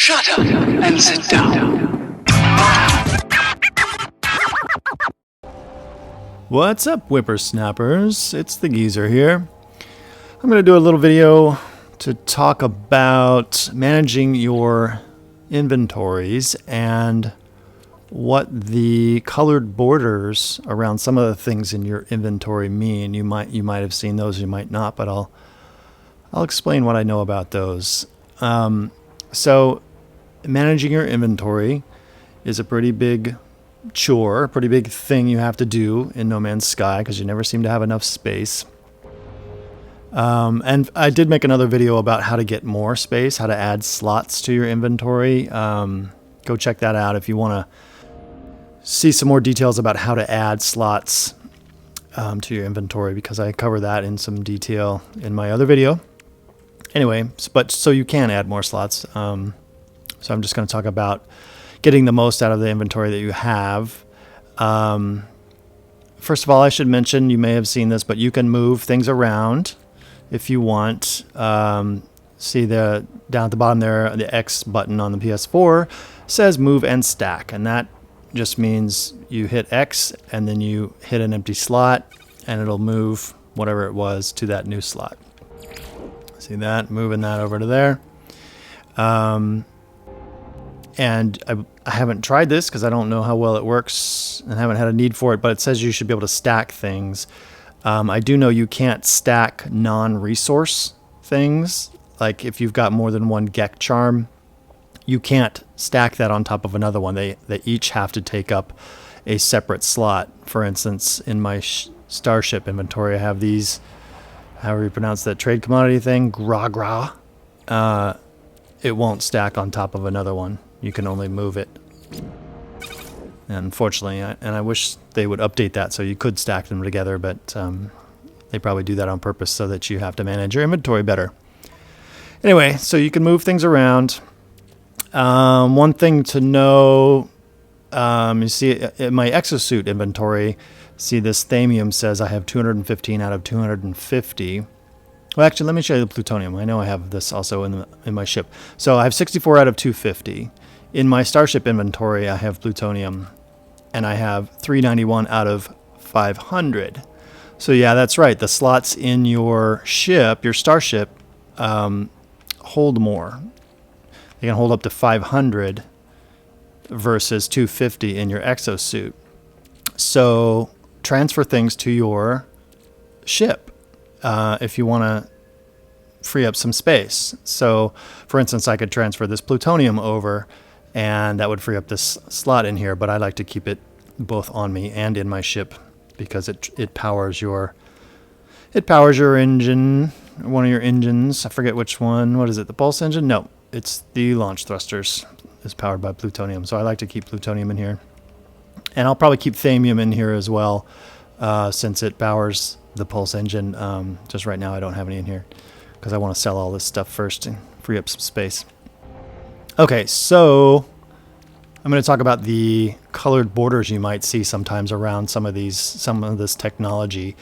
Shut up and sit down. What's up, whippersnappers? It's the Geezer here. I'm going to do a little video to talk about managing your inventories and what the colored borders around some of the things in your inventory mean. You might have seen those, you might not, but I'll explain what I know about those. So managing your inventory is a pretty big chore, a pretty big thing you have to do in No Man's Sky because you never seem to have enough space. And I did make another video about how to get more space, how to add slots to your inventory. Go check that out if you want to see some more details about how to add slots to your inventory, because I cover that in some detail in my other video. Anyway, but so you can add more slots. So I'm just going to talk about getting the most out of the inventory that you have. First of all, I should mention, you may have seen this, but you can move things around if you want. See down at the bottom there, the X button on the PS4 says move and stack. And that just means you hit X and then you hit an empty slot and it'll move whatever it was to that new slot. See that? Moving that over to there. And I haven't tried this because I don't know how well it works and haven't had a need for it, but it says you should be able to stack things. I do know you can't stack non-resource things. Like if you've got more than one Gek charm, you can't stack that on top of another one. They each have to take up a separate slot. For instance, in my Starship inventory, I have these, however you pronounce that trade commodity thing, Gra. It won't stack on top of another one. You can only move it. And unfortunately, I wish they would update that so you could stack them together, but they probably do that on purpose so that you have to manage your inventory better. Anyway, so you can move things around. One thing to know, you see in my exosuit inventory, see this Thamium says I have 215 out of 250. Well, actually, let me show you the plutonium. I know I have this also in my ship. So I have 64 out of 250. In my Starship inventory, I have plutonium, and I have 391 out of 500. So yeah, that's right. The slots in your ship, your Starship, hold more. They can hold up to 500 versus 250 in your exosuit. So transfer things to your ship if you want to free up some space. So for instance, I could transfer this plutonium over and that would free up this slot in here, but I like to keep it both on me and in my ship because it powers your engine, one of your engines. I forget which one. What is it? The pulse engine? No, it's the launch thrusters is powered by plutonium. So I like to keep plutonium in here. And I'll probably keep Thamium in here as well, since it powers the pulse engine. Just right now I don't have any in here because I want to sell all this stuff first and free up some space. Okay, so I'm going to talk about the colored borders you might see sometimes around some of this technology.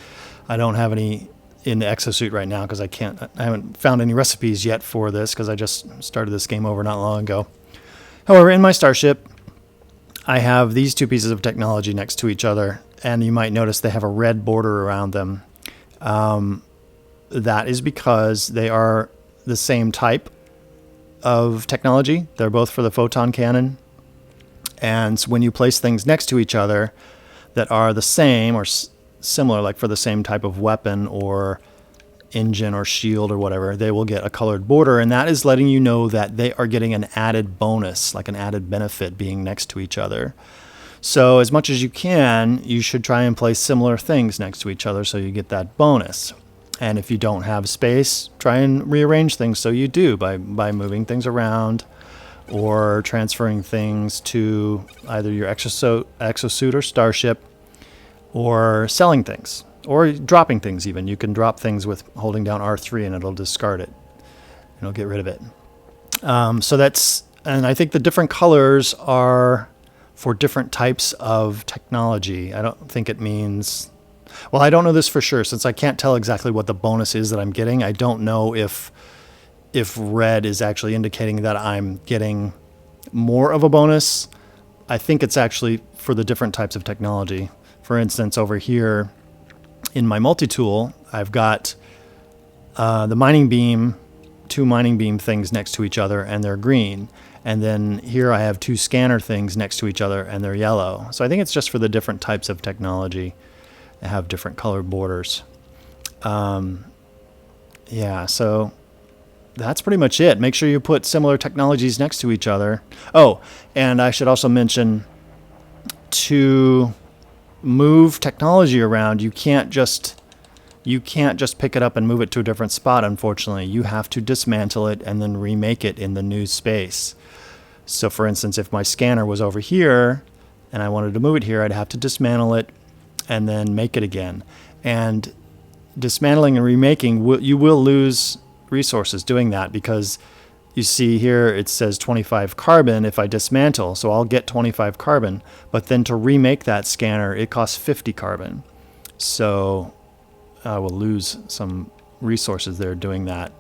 I don't have any in the exosuit right now because I haven't found any recipes yet for this because I just started this game over not long ago. However, in my Starship, I have these two pieces of technology next to each other, and you might notice they have a red border around them. That is because they are the same type of technology. They're both for the photon cannon. And so when you place things next to each other that are the same or similar, like for the same type of weapon or engine or shield or whatever, they will get a colored border, and that is letting you know that they are getting an added bonus, like an added benefit being next to each other. So as much as you can, you should try and place similar things next to each other so you get that bonus. And if you don't have space, try and rearrange things so you do by moving things around or transferring things to either your exosuit or Starship, or selling things, or dropping things even. You can drop things with holding down R3 and it'll discard it. It'll get rid of it. And I think the different colors are for different types of technology. I don't think it means... Well, I don't know this for sure since I can't tell exactly what the bonus is that I'm getting. I don't know if if red is actually indicating that I'm getting more of a bonus. I think it's actually for the different types of technology. For instance, over here in my multi-tool, I've got the mining beam, 2 mining beam things next to each other, and they're green. And then here I have 2 scanner things next to each other, and they're yellow. So I think it's just for the different types of technology that have different colored borders. Yeah, so that's pretty much it. Make sure you put similar technologies next to each other. Oh, and I should also mention, to move technology around, you can't just pick it up and move it to a different spot, unfortunately. You have to dismantle it and then remake it in the new space. So for instance, if my scanner was over here and I wanted to move it here, I'd have to dismantle it and then make it again. And dismantling and remaking, you will lose resources doing that, because you see here it says 25 carbon if I dismantle, so I'll get 25 carbon, but then to remake that scanner it costs 50 carbon, so I will lose some resources there doing that.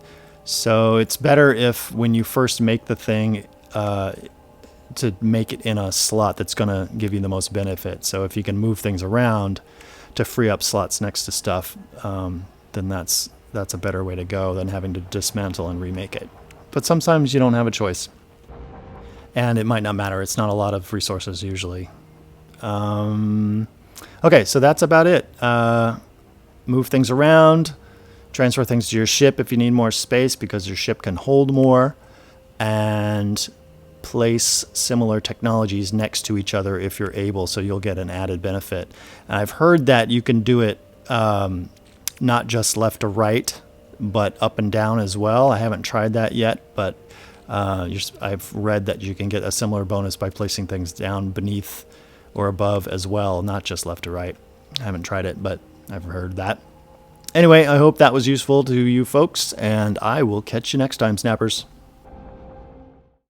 So it's better if when you first make the thing to make it in a slot that's going to give you the most benefit. So if you can move things around to free up slots next to stuff, then that's a better way to go than having to dismantle and remake it. But sometimes you don't have a choice, and it might not matter. It's not a lot of resources usually. Okay, so that's about it. Move things around, transfer things to your ship if you need more space because your ship can hold more, and place similar technologies next to each other if you're able, so you'll get an added benefit. And I've heard that you can do it not just left to right, but up and down as well. I haven't tried that yet, but I've read that you can get a similar bonus by placing things down beneath or above as well, not just left to right. I haven't tried it, but I've heard that. Anyway, I hope that was useful to you folks, and I will catch you next time, Snappers.